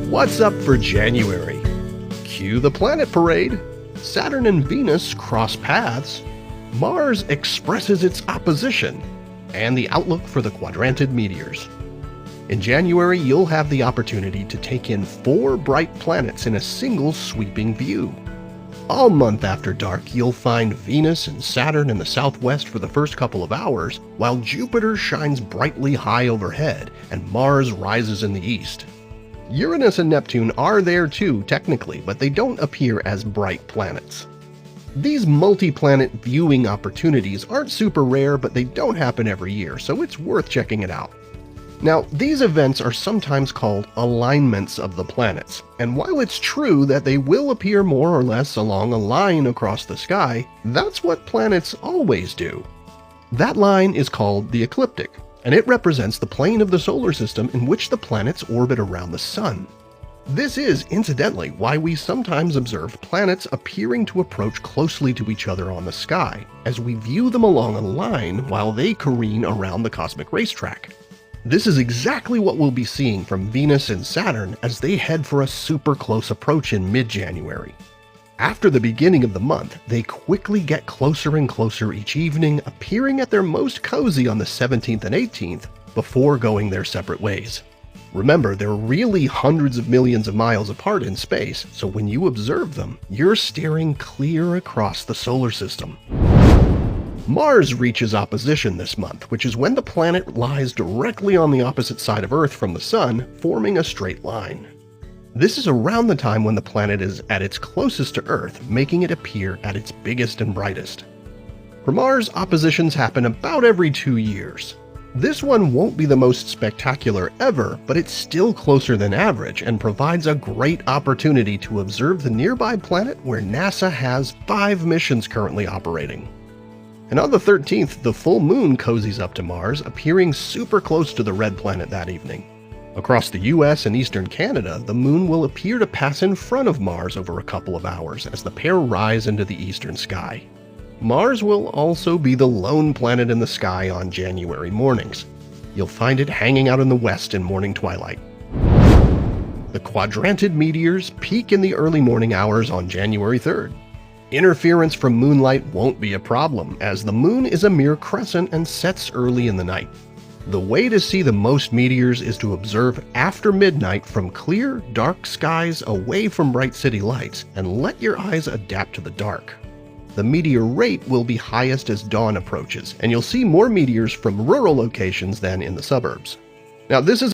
What's up for January? Cue the planet parade. Saturn and Venus cross paths. Mars expresses its opposition. And the outlook for the quadranted meteors. In January, you'll have the opportunity to take in 4 bright planets in a single sweeping view. All month after dark, you'll find Venus and Saturn in the southwest for the first couple of hours, while Jupiter shines brightly high overhead and Mars rises in the east. Uranus and Neptune are there too, technically, but they don't appear as bright planets. These multi-planet viewing opportunities aren't super rare, but they don't happen every year, so it's worth checking it out. Now, these events are sometimes called alignments of the planets, and while it's true that they will appear more or less along a line across the sky, that's what planets always do. That line is called the ecliptic, and it represents the plane of the solar system in which the planets orbit around the Sun. This is, incidentally, why we sometimes observe planets appearing to approach closely to each other on the sky, as we view them along a line while they careen around the cosmic racetrack. This is exactly what we'll be seeing from Venus and Saturn as they head for a super close approach in mid-January. After the beginning of the month, they quickly get closer and closer each evening, appearing at their most cozy on the 17th and 18th, before going their separate ways. Remember, they're really hundreds of millions of miles apart in space, so when you observe them, you're staring clear across the solar system. Mars reaches opposition this month, which is when the planet lies directly on the opposite side of Earth from the Sun, forming a straight line. This is around the time when the planet is at its closest to Earth, making it appear at its biggest and brightest. For Mars, oppositions happen about every 2 years. This one won't be the most spectacular ever, but it's still closer than average and provides a great opportunity to observe the nearby planet where NASA has 5 missions currently operating. And on the 13th, the full moon cozies up to Mars, appearing super close to the red planet that evening. Across the US and eastern Canada, the moon will appear to pass in front of Mars over a couple of hours as the pair rise into the eastern sky. Mars will also be the lone planet in the sky on January mornings. You'll find it hanging out in the west in morning twilight. The quadranted meteors peak in the early morning hours on January 3rd. Interference from moonlight won't be a problem, as the moon is a mere crescent and sets early in the night. The way to see the most meteors is to observe after midnight from clear, dark skies away from bright city lights and let your eyes adapt to the dark. The meteor rate will be highest as dawn approaches, and you'll see more meteors from rural locations than in the suburbs. Now, this is